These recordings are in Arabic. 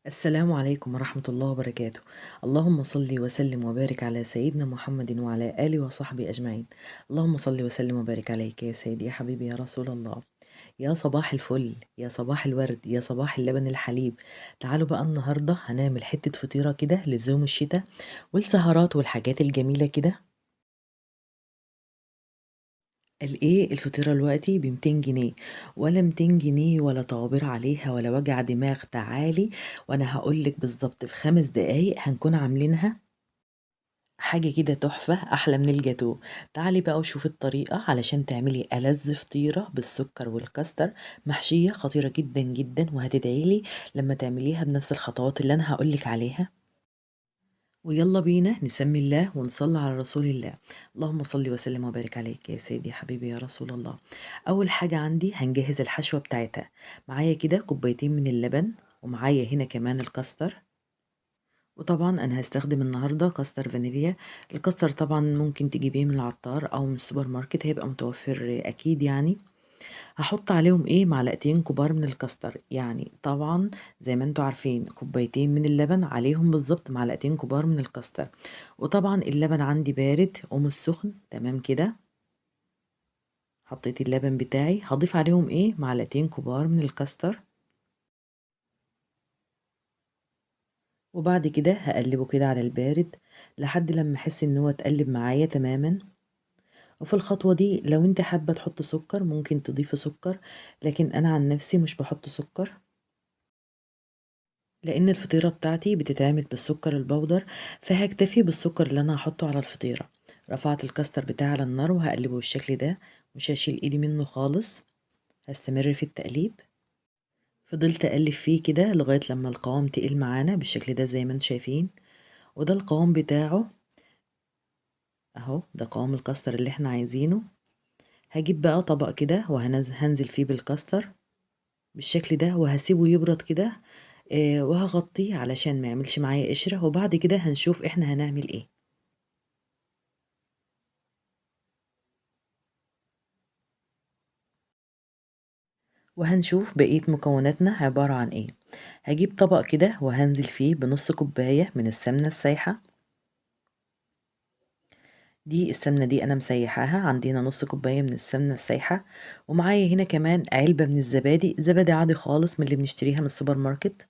السلام عليكم ورحمة الله وبركاته. اللهم صل وسلم وبارك على سيدنا محمد وعلى آله وصحبه أجمعين. اللهم صل وسلم وبارك عليك يا سيدي يا حبيبي يا رسول الله. يا صباح الفل يا صباح الورد يا صباح اللبن الحليب. تعالوا بقى النهاردة هنعمل حتة فطيرة كده لزوم الشتاء والسهرات والحاجات الجميلة كده. الايه الفطيرة دلوقتي ب200 جنيه، ولا 200 جنيه ولا طوابير عليها ولا وجع دماغ. تعالي وانا هقولك بالظبط في 5 دقايق هنكون عاملينها حاجة كده تحفة أحلى من الجاتو. تعالي بقى وشوفي الطريقة علشان تعملي ألذ فطيرة بالسكر والكاستر، محشية خطيرة جدا جدا، وهتدعيلي لما تعمليها بنفس الخطوات اللي أنا هقولك عليها. ويلا بينا نسمي الله ونصلي على رسول الله. اللهم صل وسلم وبارك عليك يا سيدي يا حبيبي يا رسول الله. أول حاجة عندي هنجهز الحشوة بتاعتها. معايا كده كوبايتين من اللبن، ومعايا هنا كمان الكاستر. وطبعا انا هستخدم النهارده كاستر فانيليا. الكاستر طبعا ممكن تجيبيه من العطار او من السوبر ماركت، هيبقى متوفر اكيد يعني. هحط عليهم ايه 2 كبار من الكاستر، يعني طبعا زي ما انتوا عارفين كوبايتين من اللبن عليهم بالظبط 2 كبار من الكاستر. وطبعا اللبن عندي بارد ومش سخن، تمام كده. حطيت اللبن بتاعي، هضيف عليهم ايه 2 كبار من الكاستر. وبعد كده هقلبه كده على البارد لحد لما احس ان هو اتقلب معايا تماما. وفي الخطوة دي لو انت حابة تحط سكر ممكن تضيفي سكر، لكن انا عن نفسي مش بحط سكر لان الفطيرة بتاعتي بتتعمل بالسكر البودر، فهكتفي بالسكر اللي انا هحطه على الفطيرة. رفعت الكاستر بتاعي على النار وهقلبه بالشكل ده، مش هشيل ايدي منه خالص. هستمر في التقليب. فضلت اقلب فيه كده لغاية لما القوام تقل معانا بالشكل ده زي ما انتم شايفين. وده القوام بتاعه اهو، ده قوام الكاستر اللي احنا عايزينه. هجيب بقى طبق كده وهنزل فيه بالكاستر بالشكل ده، وهسيبه يبرد كده. وهغطيه علشان ما يعملش معايا قشرة، وبعد كده هنشوف احنا هنعمل ايه. وهنشوف بقية مكوناتنا عبارة عن ايه. هجيب طبق كده وهنزل فيه بنص كوباية من السمنة السايحة. دي السمنة دي انا مسيحاها، عندنا نص كوباية من السمنة السايحة. ومعايا هنا كمان علبة من الزبادي، زبادي عادي خالص من اللي بنشتريها من السوبر ماركت.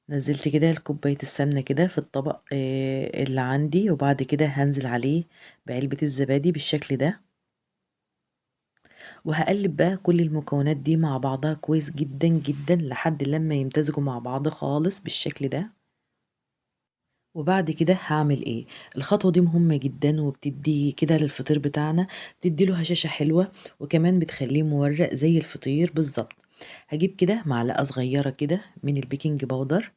نزلت كده كوباية السمنة كده في الطبق اللي عندي، وبعد كده هنزل عليه بعلبة الزبادي بالشكل ده. وهقلب بقى كل المكونات دي مع بعضها كويس جدا جدا لحد لما يمتزجوا مع بعض خالص بالشكل ده. وبعد كده هعمل ايه؟ الخطوة دي مهمة جدا وبتدي كده للفطير بتاعنا، بتدي له هشاشة حلوة، وكمان بتخليه مورق زي الفطير بالظبط. هجيب كده معلقة صغيرة كده من البيكنج باودر،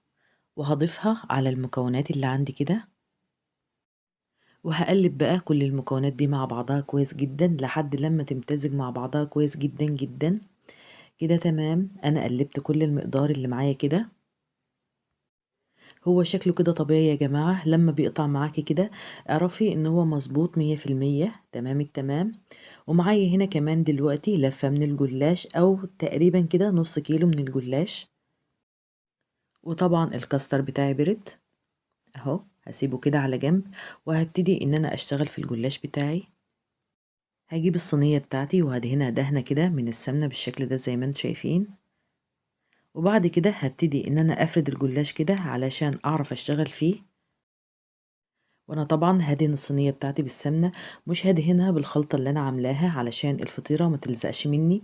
وهضيفها على المكونات اللي عندي كده. وهقلب بقى كل المكونات دي مع بعضها كويس جدا لحد لما تمتزج مع بعضها كويس جدا جدا. كده تمام، انا قلبت كل المقدار اللي معايا كده. هو شكله كده طبيعي يا جماعة، لما بيقطع معاكي كده اعرفي ان هو مظبوط 100%، تمام التمام. ومعايا هنا كمان دلوقتي لفة من الجلاش او تقريبا كده نص كيلو من الجلاش. وطبعا الكاستر بتاعي برد اهو، هسيبه كده على جنب. وهبتدي ان انا اشتغل في الجلاش بتاعي. هجيب الصينية بتاعتي وهدهنها دهنة كده من السمنة بالشكل ده زي ما انتم شايفين. وبعد كده هبتدي ان انا افرد الجلاش كده علشان اعرف اشتغل فيه. وانا طبعا هدهن الصينية بتاعتي بالسمنة، مش هدهنها بالخلطة اللي انا عاملاها علشان الفطيرة ما تلزقش مني.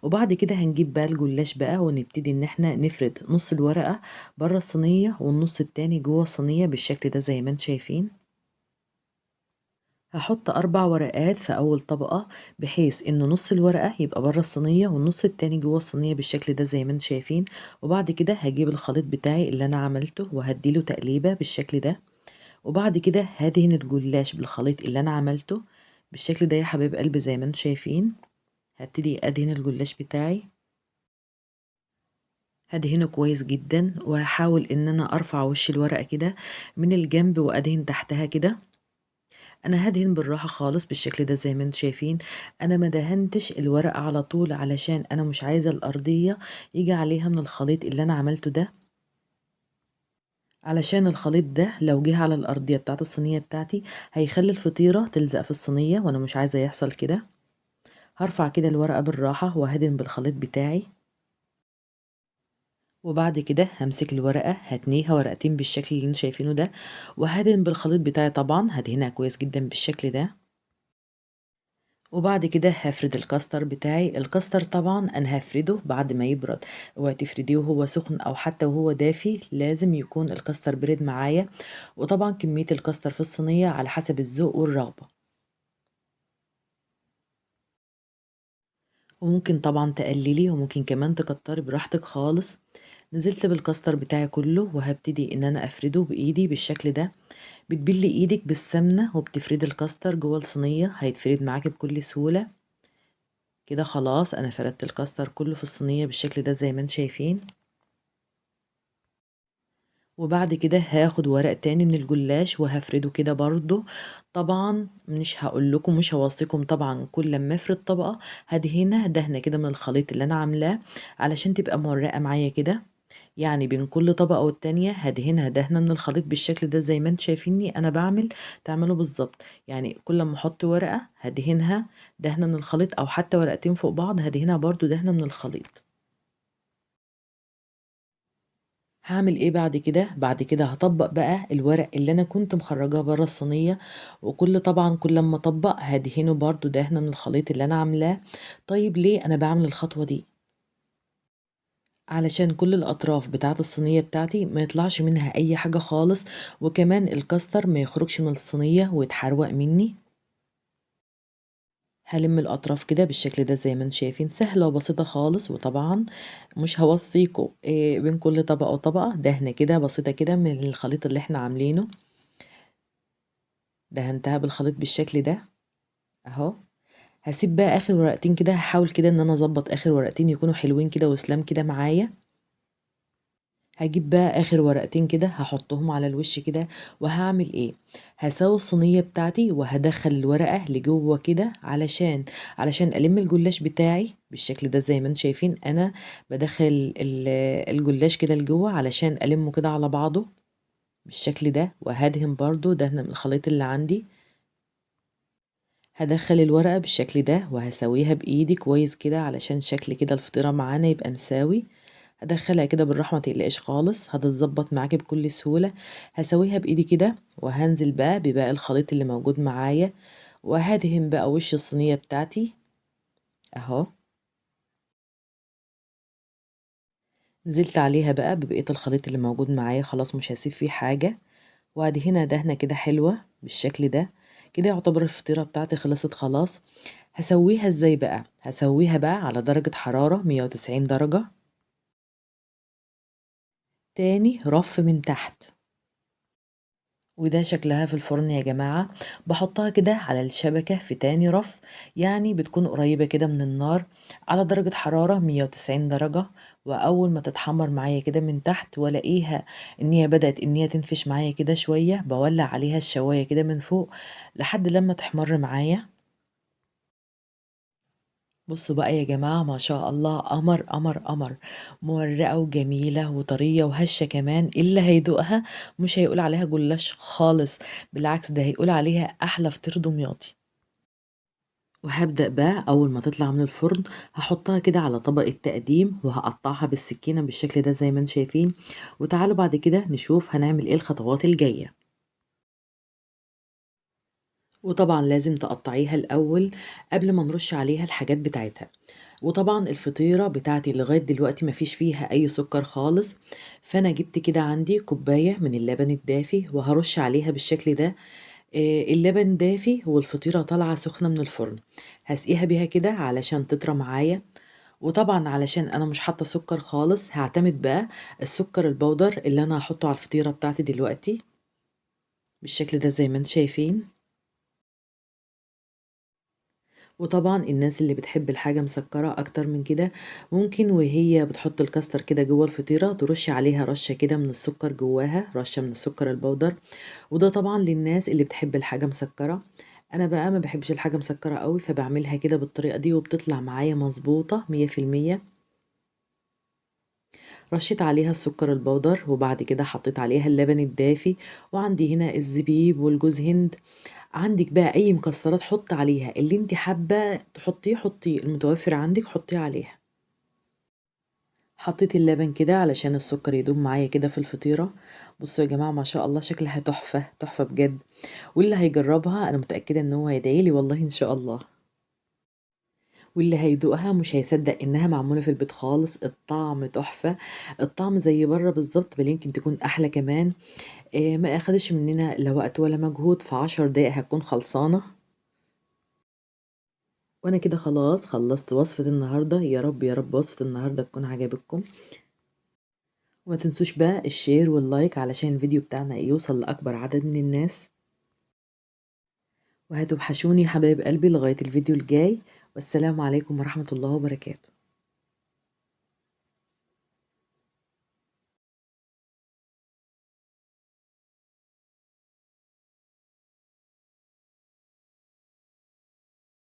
وبعد كده هنجيب بقى الجلاش بقى ونبتدي ان احنا نفرد نص الورقة بره الصينية والنص التاني جوه الصينية بالشكل ده زي ما انتم شايفين. هحط 4 ورقات في أول طبقة، بحيث إن نص الورقة يبقى بره الصينية والنص التاني جوه الصينية بالشكل ده زي ما انتم شايفين. وبعد كده هجيب الخليط بتاعي اللي أنا عملته وهديله تقليبة بالشكل ده. وبعد كده هدهن الجلاش بالخليط اللي أنا عملته بالشكل ده يا حبايب قلبي زي ما انتم شايفين. هبتدي أدهن الجلاش بتاعي، هدهنه كويس جدا، وهحاول إن أنا أرفع وش الورقة كده من الجنب وأدهن تحتها كده. أنا هادهن بالراحة خالص بالشكل ده زي ما أنتم شايفين، أنا ما دهنتش الورقة على طول علشان أنا مش عايزة الأرضية ييجي عليها من الخليط اللي أنا عملته ده، علشان الخليط ده لو جه على الأرضية بتاعة الصينية بتاعتي هيخلي الفطيرة تلزق في الصينية وأنا مش عايزة يحصل كده. هارفع كده الورقة بالراحة وهادهن بالخليط بتاعي، وبعد كده هامسك الورقة هاتنيها ورقتين بالشكل اللي انتم شايفينه ده، وهادهن بالخليط بتاعي طبعًا، هادهنها كويس جدًا بالشكل ده. وبعد كده هافرد الكاستر بتاعي، الكاستر طبعًا أنا هافرده بعد ما يبرد، اوعي تفرديه وهو سخن أو حتى وهو دافي، لازم يكون الكاستر برد معايا، وطبعًا كمية الكاستر في الصينية على حسب الذوق والرغبة. وممكن طبعًا تقللي وممكن كمان تكتري براحتك خالص. نزلت بالكاستر بتاعي كله وهابتدي إن أنا أفرده بإيدي بالشكل ده، بتبلي إيدك بالسمنة وبتفردي الكاستر جوه الصينية هيتفرد معاكِ بكل سهولة. كده خلاص أنا فردت الكاستر كله في الصينية بالشكل ده زي ما انتم شايفين. وبعد كده هاخد ورق تاني من الجلاش وهافرده كده برضه. طبعا مش هقول لكم مش هوصيكم طبعا كل لما افرد طبقة هدهنها دهنة كده من الخليط اللي انا عاملاه علشان تبقى مورقة معايا كده، يعني بين كل طبقة والتانية هدهنها دهنة من الخليط بالشكل ده زي ما انتم شايفيني انا بعمل، تعملوا بالظبط. يعني كل ما احط ورقة هدهنها دهنة من الخليط او حتى ورقتين فوق بعض هدهنها برضو دهنة من الخليط. هاعمل إيه بعد كده، بعد كده هاطبّق بقى الورق اللي أنا كنت مخرّجاه برّه الصينية، وكل طبعًا كل أمّا أطبّق هادهنه برضه دهنة من الخليط اللي أنا عاملاه. طيب ليه أنا باعمل الخطوة دي؟ علشان كل الأطراف بتاعة الصينية بتاعتي ما يطلعش منها أي حاجة خالص، وكمان الكاستر ما يخرجش من الصينية ويتحروق منّي. هالِم الأطراف كده بالشكل ده زي ما أنتم شايفين، سهلة وبسيطة خالص، وطبعًا مش هاوصّيكم بين كل طبقة وطبقة دهنة كده بسيطة كده من الخليط اللي إحنا عاملينه. دهنتها بالخليط بالشكل ده أهو. هاسيب بقى آخر ورقتين كده، هاحاول كده إن أنا أضبّط آخر ورقتين يكونوا حلوين كده وسلام كده معايا. هاجيب بقى آخر ورقتين كده هاحطهم على الوش كده، وهاعمل إيه، هاساوي الصينية بتاعتي وهادخّل الورقة لجوّه كده علشان ألِم الجلاش بتاعي بالشكل ده زي ما أنتم شايفين، أنا بادخّل الجلاش كده لجوّه علشان ألِمّه كده على بعضه بالشكل ده، وهادهن برضه دهنة من الخليط اللي عندي. هادخّل الورقة بالشكل ده وهاساويها بإيدي كويس كده علشان شكل كده الفطيرة معانا يبقى مساوي. هادخّلها كده بالراحة ما تقلقيش خالص، هتتضبّط معاكِ بكل سهولة. هاساويها بإيدي كده وهانزل بقى بباقي الخليط اللي موجود معايا، وهادهن بقى وش الصينية بتاعتي أهو. نزلت عليها بقى ببقية الخليط اللي موجود معايا خلاص مش هاسيب فيه حاجة، وهادهنها دهنة كده حلوة بالشكل ده. كده يعتبر الفطيرة بتاعتي خلصت خلاص. هاسويها إزاي بقى، هاسويها بقى على درجة حرارة 190 درجة، تاني رف من تحت. وده شكلها في الفرن يا جماعة. باحطها كده على الشبكة في تاني رف، يعني بتكون قريبة كده من النار على درجة حرارة 190 درجة. وأول ما تتحمر معايا كده من تحت والاقيها إن هي بدأت إن هي تنفش معايا كده شوية باولع عليها الشواية كده من فوق لحد لما تحمر معايا. بصوا بقى يا جماعة ما شاء الله قمر قمر قمر، مورقة وجميلة وطرية وهشة كمان، اللي هيدوقها مش هيقول عليها جلاش خالص، بالعكس ده هيقول عليها أحلى فطير دمياطي. وهبدأ بقى أول ما تطلع من الفرن هحطها كده على طبق التقديم وهقطعها بالسكينة بالشكل ده زي ما انتم شايفين. وتعالوا بعد كده نشوف هنعمل ايه الخطوات الجاية. وطبعا لازم تقطعيها الأول قبل ما نرش عليها الحاجات بتاعتها. وطبعًا الفطيرة بتاعتي لغاية دلوقتي ما فيش فيها أي سكر خالص، فأنا جبت كده عندي كوباية من اللبن الدافي وهارُش عليها بالشكل ده. اللبن دافي والفطيرة طالعة سخنة من الفرن، هاسقيها بيها كده علشان تطرى معايا. وطبعًا علشان أنا مش حاطة سكر خالص هاعتمد بقى السكر البودر اللي أنا هاحطه على الفطيرة بتاعتي دلوقتي، بالشكل ده زي ما أنتم شايفين. وطبعًا الناس اللي بتحب الحاجة مسكّرة أكتر من كده، ممكن وهي بتحط الكاستر كده جوّه الفطيرة ترُش عليها رشة كده من السكر جواها، رشة من السكر البودر، وده طبعًا للناس اللي بتحب الحاجة مسكّرة. أنا بقى ما باحبش الحاجة مسكّرة أوي، فباعملها كده بالطريقة دي وبتطلع معايا مضبوطة 100%. رشيت عليها السكر البودر، وبعد كده حطيت عليها اللبن الدافي، وعندي هنا الزبيب والجوز هند. عندِك بقى أي مكسرات حُطّي عليها، اللي أنتِ حابة تحطّيه حطّيه، المتوفر عندِك حطّيه عليها. حطيت اللبن كده علشان السكر يدوب معايا كده في الفطيرة. بُصّوا يا جماعة ما شاء الله شكلها تحفة، تحفة بجد، واللي هيجرّبها أنا متأكدة إن هو هيدعي لي والله إن شاء الله. واللي هيدوقها مش هيصدّق إنها معمولة في البيت خالص، الطعم تحفة، الطعم زي برّه بالضبط بل يمكن تكون أحلى كمان. ما أخدتش مننا لا وقت ولا مجهود، في 10 دقايق هتكون خلصانة. وأنا كده خلاص خلّصت وصفة النهارده، يا رب، يا رب وصفة النهارده تكون عجبتكم، وما تنسوش بقى الشير واللايك علشان الفيديو بتاعنا يوصل لأكبر عدد من الناس، وهتوحشوني يا حبايب قلبي لغاية الفيديو الجاي، والسلام عليكم ورحمة الله وبركاته.